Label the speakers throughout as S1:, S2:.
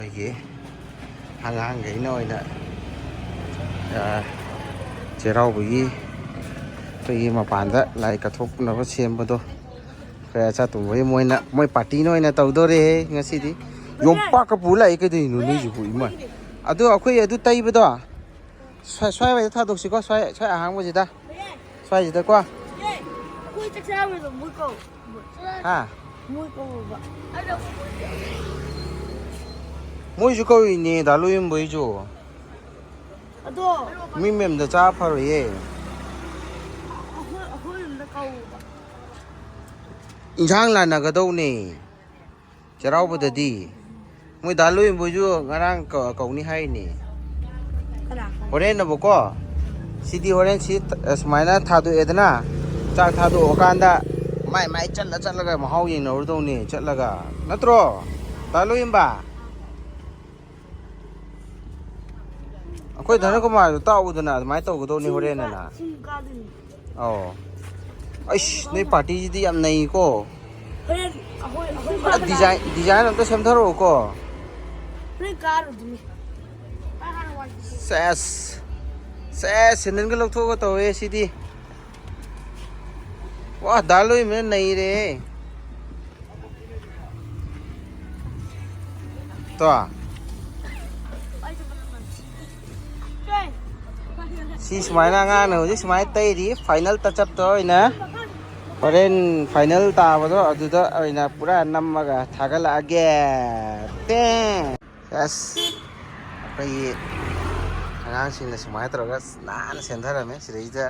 S1: ꯑꯩꯈꯣꯏꯒꯤ ꯑꯉꯥꯡꯈꯩꯅ ꯑꯣꯏꯅ ꯆꯩꯔꯥꯎꯕꯒꯤ ꯑꯩꯈꯣꯏꯒꯤ ꯃꯄꯥꯟꯗ ꯂꯥꯏ ꯀꯠꯊꯣꯛꯅꯕ ꯁꯦꯝꯕꯗꯣ ꯈꯔ ꯆꯥꯇꯨꯡꯕꯒꯤ ꯃꯣꯏ ꯄꯥꯔꯇꯤꯅ ꯑꯣꯏꯅ ꯇꯧꯗꯣꯔꯦ ꯉꯁꯤꯗꯤ ꯌꯣꯝꯄꯥꯛꯀ ꯄꯨ ꯂꯥꯛꯏ ꯀꯩꯗꯧꯔꯤꯅꯣ ꯅꯣꯏꯁꯤꯕꯨ ꯏꯃꯥ ꯑꯗꯣ ꯑꯩꯈꯣꯏ ꯑꯗꯨ ꯇꯩꯕꯗꯣ ꯁ꯭ꯋꯥꯏꯋꯥꯏꯗ ꯊꯥꯗꯣꯛꯁꯤꯀꯣ ꯁ꯭ꯋꯥꯏ ꯑꯍꯥꯡꯕꯁꯤꯗ ꯁ꯭ꯋꯥꯏꯁꯤꯗꯀꯣ ꯍꯥ ꯃꯣꯏꯁꯨ ꯀꯧꯏꯅꯦ ꯗꯥ ꯂꯣꯏꯌꯝꯕꯩꯁꯨ
S2: ꯑꯗꯣ
S1: ꯃꯤ ꯃꯌꯥꯝꯗ ꯆꯥ ꯐꯔꯣꯏꯌꯦ
S2: ꯑꯩꯈꯣꯏꯔꯣꯝꯗ ꯀꯧꯕ
S1: ꯏꯟꯁꯥꯡ ꯂꯥꯟꯅꯒꯗꯧꯅꯦ ꯆꯩꯔꯥꯎꯕꯗꯗꯤ ꯃꯣꯏ ꯗꯥ ꯂꯣꯏꯌꯝꯕꯩꯁꯨ ꯉꯔꯥꯡ ꯀꯧꯅꯤ ꯍꯥꯏꯔꯤꯅꯦ ꯍꯣꯔꯦꯟꯅꯕꯀꯣ ꯁꯤꯗꯤ ꯍꯣꯔꯦꯟ ꯁꯤ ꯁꯨꯃꯥꯏꯅ ꯊꯥꯗꯣꯛꯑꯦꯗꯅ ꯆꯥꯛ ꯊꯥꯗꯣꯛꯑꯀꯥꯟꯗ ꯃꯥꯏ ꯆꯠꯂꯒ ꯃꯍꯥꯎ ꯌꯦꯡꯅꯔꯨꯗꯧꯅꯦ ꯆꯠꯂꯒ ꯅꯠꯇ꯭ꯔꯣ ꯗꯥ ꯂꯣꯏꯌꯝꯕ ꯑꯩꯈꯣꯏ ꯙꯅꯀꯨꯃꯥꯔꯁꯨ ꯇꯥꯛꯎꯗꯅ ꯑꯗꯨꯃꯥꯏꯅ ꯇꯧꯒꯗꯧꯅꯤ ꯍꯣꯔꯦꯟꯅ ꯑꯧ ꯑꯩꯁ ꯅꯣꯏ ꯄꯥꯔꯇꯤꯁꯤꯗꯤ ꯌꯥꯝ ꯅꯩꯀꯣ ꯗꯤꯖꯥꯏꯟ ꯑꯝꯇ ꯁꯦꯝꯊꯔꯛꯑꯣꯀꯣ ꯁꯦꯁ ꯁꯦꯟꯗꯟꯒ ꯂꯧꯊꯣꯛꯑꯒ ꯇꯧꯋꯦ ꯁꯤꯗꯤ ꯋꯥ ꯗꯥ ꯂꯣꯏꯌꯝꯕꯅ ꯅꯩꯔꯦ ꯇꯣ ꯁꯤ ꯁꯨꯃꯥꯏꯅ ꯑꯉꯥꯡꯅ ꯍꯧꯖꯤꯛ ꯁꯨꯃꯥꯏꯅ ꯇꯩꯔꯤ ꯐꯥꯏꯅꯦꯜ ꯇꯆꯞꯇꯣ ꯑꯣꯏꯅ ꯍꯣꯔꯦꯟ ꯐꯥꯏꯅꯦꯜ ꯇꯥꯕꯗꯣ ꯑꯗꯨꯗ ꯑꯣꯏꯅ ꯄꯨꯔꯥ ꯅꯝꯃꯒ ꯊꯥꯒꯠꯂꯛꯑꯒꯦ ꯑꯁ ꯑꯩꯈꯣꯏꯒꯤ ꯑꯉꯥꯡꯁꯤꯡꯅ ꯁꯨꯃꯥꯏꯅ ꯇꯧꯔꯒ ꯅꯥꯟꯅ ꯁꯦꯝꯊꯔꯝꯃꯦ ꯁꯤꯗꯩꯁꯤꯗ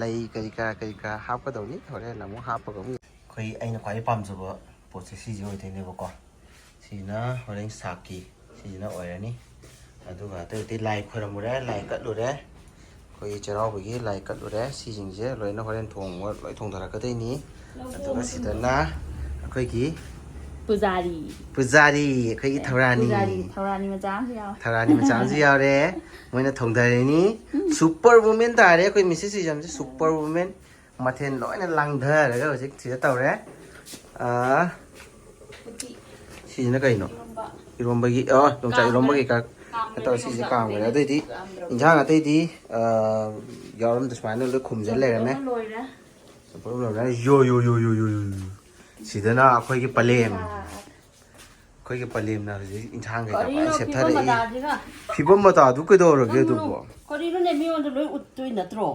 S1: ꯂꯩ ꯀꯔꯤ ꯀꯔꯥ ꯍꯥꯞꯀꯗꯧꯅꯤ ꯍꯣꯔꯦꯟ ꯑꯃꯨꯛ ꯍꯥꯞꯄꯒ ꯑꯃꯨꯛ ꯑꯩꯈꯣꯏ ꯑꯩꯅ ꯈ꯭ꯋꯥꯏ ꯄꯥꯝꯖꯕ ꯄꯣꯠꯁꯦ ꯁꯤꯁꯦ ꯑꯣꯏꯗꯣꯏꯅꯦꯕꯀꯣ ꯁꯤꯅ ꯍꯣꯔꯦꯟ ꯁꯥꯛꯀꯤ ꯁꯤꯁꯤꯅ ꯑꯣꯏꯔꯅꯤ ꯑꯗꯨꯒ ꯑꯇꯩ ꯂꯥꯏ ꯈꯣꯏꯔꯝꯃꯨꯔꯦ ꯂꯥꯏ ꯀꯠꯂꯨꯔꯦ ꯑꯩꯈꯣꯏ ꯆꯩꯔꯥꯎꯕꯒꯤ ꯂꯥꯏ ꯀꯠꯂꯨꯔꯦ ꯁꯤꯁꯤꯡꯁꯦ ꯂꯣꯏꯅ ꯍꯣꯔꯦꯟ ꯂꯣꯏ ꯊꯣꯡꯊꯔꯛꯀꯗꯣꯏꯅꯤ ꯑꯗꯨꯒ ꯁꯤꯗꯅ ꯑꯩꯈꯣꯏꯒꯤ ꯄꯨꯖꯥꯔꯤ ꯑꯩꯈꯣꯏꯒꯤ ꯊꯧꯔꯥꯅꯤ
S2: ꯃꯆꯥ ꯑꯃꯁꯨ ꯌꯥꯎꯋꯦ
S1: ꯊꯧꯔꯥꯅꯤ ꯃꯆꯥ ꯑꯃꯁꯨ ꯌꯥꯎꯔꯦ ꯃꯣꯏꯅ ꯊꯣꯡꯊꯔꯅꯤ ꯁꯨꯄꯔ ꯋꯨꯃꯦꯟ ꯇꯥꯔꯦ ꯑꯩꯈꯣꯏ ꯃꯤꯁꯦꯁ ꯁꯤꯖꯝꯁꯦ ꯁꯨꯄꯔ ꯋꯨꯃꯦꯟ ꯃꯊꯦꯜ ꯂꯣꯏꯅ ꯂꯥꯡꯊꯔꯒ ꯍꯧꯖꯤꯛ ꯁꯤꯗ ꯇꯧꯔꯦ ꯁꯤꯁꯤꯅ ꯀꯩꯅꯣ ꯏꯔꯣꯝꯕꯒꯤ ꯌꯣꯡꯆꯥꯛ ꯏꯔꯣꯝꯕꯒꯤ ꯇꯧꯔ ꯁꯤꯁꯦ ꯀꯥꯝꯈ꯭ꯔꯦ ꯑꯗꯩꯗꯤ ꯏꯟꯁꯥꯡ ꯑꯇꯩꯗꯤ ꯌꯥꯎꯔꯝꯗ ꯁꯨꯃꯥꯏꯅ ꯂꯣꯏ ꯈꯨꯝꯖꯤꯜ ꯂꯩꯔꯝꯃꯦ ꯌꯣ ꯁꯤꯗꯅ ꯑꯩꯈꯣꯏꯒꯤ ꯄꯂꯦꯝꯅ ꯍꯧꯖꯤꯛ ꯏꯟꯁꯥꯡ ꯀꯩꯀꯥ ꯐꯖꯅ ꯁꯦꯠꯊꯔꯛꯏ ꯐꯤꯕꯝ ꯃꯇꯥꯗꯨ ꯀꯩꯗꯧꯔꯒꯦ ꯑꯗꯨꯕꯨ
S2: ꯀꯔꯤꯅꯣꯅꯦ ꯃꯤꯉꯣꯟꯗ ꯂꯣꯏ ꯎꯠꯇꯣꯏ ꯅꯠꯇ꯭ꯔꯣ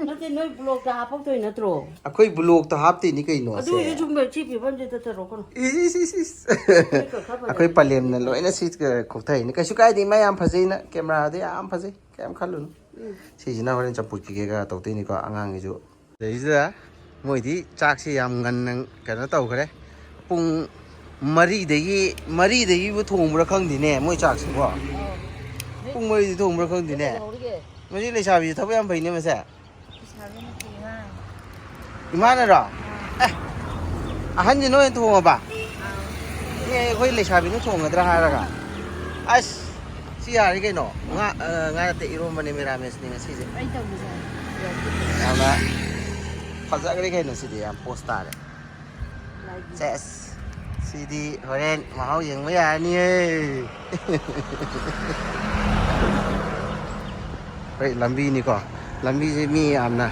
S2: ꯅꯠꯇꯦ ꯅꯣꯏ ꯕ꯭ꯂꯣꯛꯇ ꯍꯥꯞꯄꯛꯇꯣꯏ ꯅꯠꯇ꯭ꯔꯣ
S1: ꯑꯩꯈꯣই ꯕ꯭ꯂꯣꯛꯇ ꯍꯥꯞꯇꯣꯏꯅꯤ ꯀꯩꯅꯣ
S2: ꯑꯗꯨꯏꯁꯨ ꯁꯨꯝ ꯁꯤ ꯐꯤꯕꯝꯁꯤꯗ ꯇꯧꯔꯛꯀꯅꯨ
S1: ꯑꯩꯈꯣꯏ ꯄꯂꯦꯝꯅ ꯂꯣꯏꯅ ꯁꯤ ꯀꯣꯛꯊꯩꯅꯤ ꯀꯩꯁꯨ ꯀꯥꯏꯗꯦ ꯏꯃꯥ ꯌꯥꯝ ꯐꯖꯩꯅ ꯀꯦꯃꯦꯔꯥꯗꯤ ꯌꯥꯝ ꯐꯖꯩ ꯀꯩꯝ ꯈꯜꯂꯨꯅꯨ ꯁꯤꯁꯤꯅ ꯍꯣꯔꯦꯟ ꯆꯝꯐꯨꯠ ꯀꯩꯀꯥ ꯇꯧꯗꯣꯏꯅꯤꯀꯣ ꯑꯉꯥꯡꯒꯤꯁꯨ ꯑꯗꯩꯁꯤꯗ ꯃꯣꯏꯗꯤ ꯆꯥꯛꯁꯤ ꯌꯥꯝ ꯉꯟꯅ ꯀꯩꯅꯣ ꯇꯧꯈ꯭ꯔꯦ ꯄꯨꯡ ꯃꯔꯤꯗꯒꯤꯕꯨ ꯊꯣꯡꯕ꯭ꯔꯥ ꯈꯪꯗꯦꯅꯦ ꯃꯣꯏ ꯆꯥꯛꯁꯤꯕꯣ ꯄꯨꯡ 4ꯗꯤ ꯊꯣꯡꯕ꯭ꯔꯥ ꯈꯪꯗꯦꯅꯦ ꯃꯁꯤ ꯂꯩꯁꯥꯕꯤꯁꯤ ꯊꯕꯛ ꯌꯥꯝ ꯐꯩꯅꯦ ꯃꯁꯦ ꯏꯃꯥꯅꯔꯣ ꯑꯍꯟꯁꯤ ꯅꯣꯏꯅ ꯊꯣꯡꯉꯕ ꯑꯩꯈꯣꯏ ꯂꯩꯁꯥꯕꯤꯅ ꯊꯣꯡꯒꯗ꯭ꯔꯥ ꯍꯥꯏꯔꯒ ꯑꯁ ꯁꯤ ꯌꯥꯔꯤ ꯀꯩꯅꯣ ꯉꯥ ꯅꯠꯇꯦ ꯏꯔꯣꯝꯕꯅꯦ ꯃꯦꯔꯥꯃꯦꯁꯅꯤ ꯉꯁꯤꯁꯦ ꯌꯥꯝꯅ ꯐꯖꯈ꯭ꯔꯦ ꯀꯩꯅꯣ ꯁꯤꯗꯤ ꯌꯥꯝ ꯄꯣꯁ ꯇꯥꯔꯦ ꯁꯦꯁ ꯁꯤꯗꯤ ꯍꯣꯔꯦꯟ ꯃꯍꯥꯎ ꯌꯦꯡꯕ ꯌꯥꯔꯅꯤꯌꯦ ꯍꯣꯏ ꯂꯝꯕꯤꯅꯤꯀꯣ ꯂꯝꯕꯤꯁꯦ ꯃꯤ ꯌꯥꯝꯅ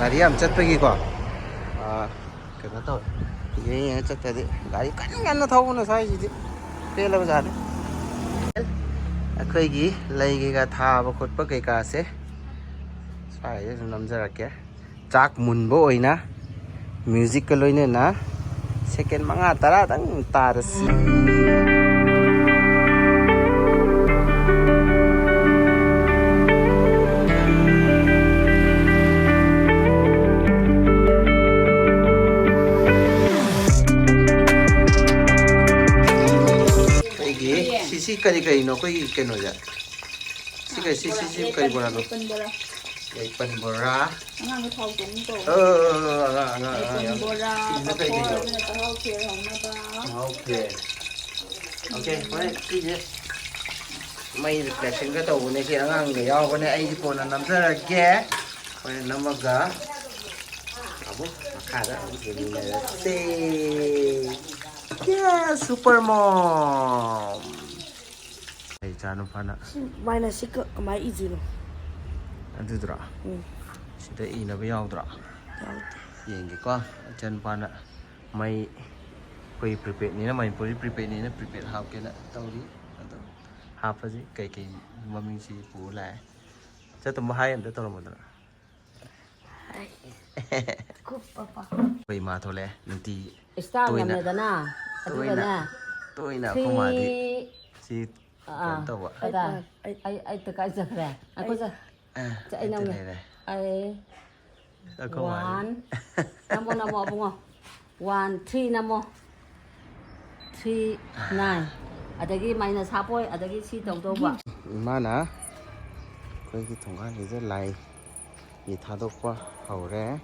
S1: ꯒꯥꯔꯤ ꯌꯥꯝ ꯆꯠꯄꯒꯤꯀꯣ ꯀꯩꯅꯣ ꯇꯧꯋꯦ ꯌꯦꯡꯉ ꯆꯠꯇ꯭ꯔꯗꯤ ꯒꯥꯔꯤ ꯀꯟꯅ ꯊꯧꯕꯅ ꯁ꯭ꯋꯥꯏꯁꯤꯗꯤ ꯄꯦꯜꯂꯕꯖꯥꯠꯅꯤ ꯑꯩꯈꯣꯏꯒꯤ ꯂꯩ ꯀꯩꯀꯥ ꯊꯥꯕ ꯈꯣꯠꯄ ꯀꯩꯀꯥꯁꯦ ꯁ꯭ꯋꯥꯏꯗ ꯁꯨꯝ ꯅꯝꯖꯔꯛꯀꯦ ꯆꯥꯛ ꯃꯨꯟꯕ ꯑꯣꯏꯅ ꯃ꯭ꯌꯨꯖꯤꯛꯀ ꯂꯣꯏꯅꯅ ꯁꯦꯀꯦꯟ 5-10ꯗꯪ ꯇꯥꯔꯁꯤ ꯁꯤ ꯀꯔꯤꯅꯣ ꯑꯩꯈꯣꯏꯒꯤ ꯀꯩꯅꯣꯁꯦ ꯁꯤ ꯀꯔꯤ ꯕꯣꯔꯥꯅꯣ ꯌꯥꯏꯄꯟ ꯕꯣꯔꯥ
S2: ꯑꯉꯥꯡꯒ ꯊꯥꯎ ꯇꯧꯅꯤ ꯇꯧ
S1: ꯑꯉꯥꯡ
S2: ꯕꯣꯔꯥ
S1: ꯁꯤꯁꯤꯅ ꯀꯩ ꯀꯩꯅꯣ
S2: ꯆꯥꯛꯍꯥꯎ ꯈꯦꯔ ꯍꯧꯅꯕ
S1: ꯑꯣꯀꯦ ꯍꯣꯔꯦꯟ ꯁꯤꯁꯦ ꯃꯩ ꯔꯤꯐ꯭ꯂꯦꯛꯁꯟꯒ ꯇꯧꯕꯅꯦ ꯁꯤ ꯑꯉꯥꯡꯒ ꯌꯥꯎꯕꯅꯦ ꯑꯩꯁꯤ ꯀꯣꯟꯅ ꯅꯝꯖꯔꯒꯦ ꯍꯣꯔꯦꯟ ꯅꯝꯃꯒ ꯑꯃꯨꯛ ꯃꯈꯥꯗ ꯑꯃꯨꯛ ꯌꯦꯡꯃꯤꯟꯅꯔꯁꯤ Yes, super mom. Hey, chanu pana.
S2: Mana sih ke kemai izin lo.
S1: Adudra. Sida ina ba yaudra. Yengi ko chan pana mai koi prepare ni na mai puri prepare ni na prepare hap ke na tauri ado hap ji kai kai mami si pu la cha tum hai am da tor mo dra koi ma thole nanti
S2: Star namanya dana.
S1: toina ko ma di si kan to ba
S2: Ada. Ai tekai zakre. Aku za. Ai namanya. Ai. One. Namo bungo. 1 3 namo. 3 9. Adagi minus halfway. Adagi si tong ba.
S1: Mana koi ki thonga ni je lai ni thadok pa haure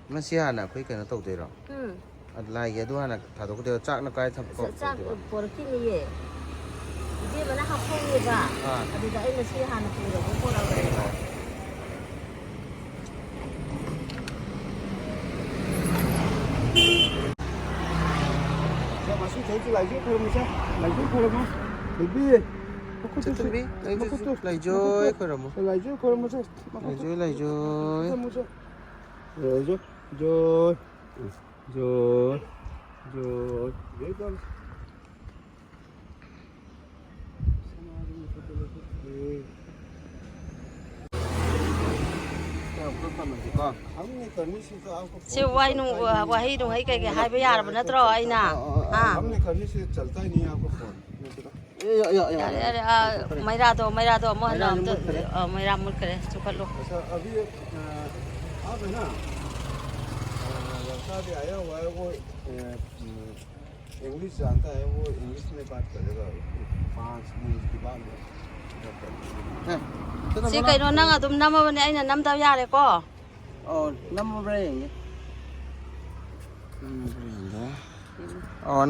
S1: Masia na koi kana tau de ro lai ge du hana thadok de chak na kai thap ko
S2: Chak por kini ye. Dia mana halfway ye ba. Adi da ai nasi hana pu ro ko ra.
S3: Masuk saya tu laju kalau macam laju kalau mas lebih aku tu
S1: Tapi lai joy ko ro mo
S3: laju kalau macam
S1: lai joy
S3: macam laju joy joy joy joy kan
S2: Si wai nu wai nu hai kai hai ba yar ba na tro ai na.
S3: हमने करने से चलता ही नहीं है आपको phone
S2: Aरे maira do mo na maira mut kare chukat lo.
S3: अच्छा अभी आप है ना लड़का भी आया हुआ है वो इंग्लिश जानता है वो इंग्लिश में बात करेगा 5 मिनट के बाद
S2: Si kai no nang atum nam ba ni ai na nam ta ya le ko.
S1: nam bre ye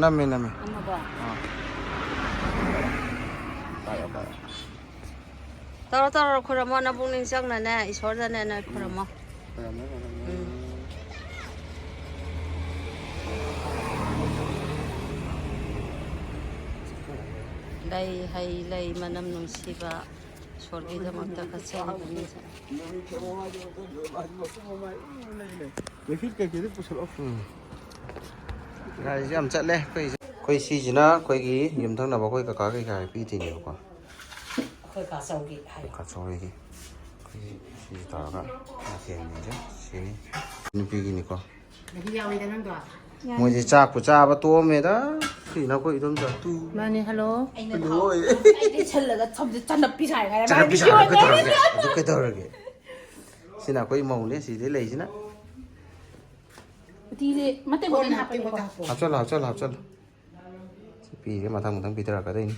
S1: nam me
S2: Nam ba. Tara khuramo na bung ning sang na na isor da na khuramo. Lai hay lai manam nungsiba sorgidamagta kaseni
S3: फिर क्या कहते पूछ लो
S1: gai jam chat le koi si jina koi gi yum thang na ba koi ka ka kai kai pi ti ni ko
S2: khoi ka sau gi hai
S1: ka so gi koi si ta ga na ken ni je si ni ni pi gi ni ko
S2: ni yawi da nang do
S1: mo ji cha ku cha ba to me da si na koi dum cha tu
S2: mani hello
S1: loi
S2: ai di challa da chom chan na pi sai ga
S1: cha pi sa ka to ge du ke to ge si na koi mau le si de le ji na
S2: ti le mate ko na pa ko
S1: hap chal si pi ge ma thang pi tra ka dai ni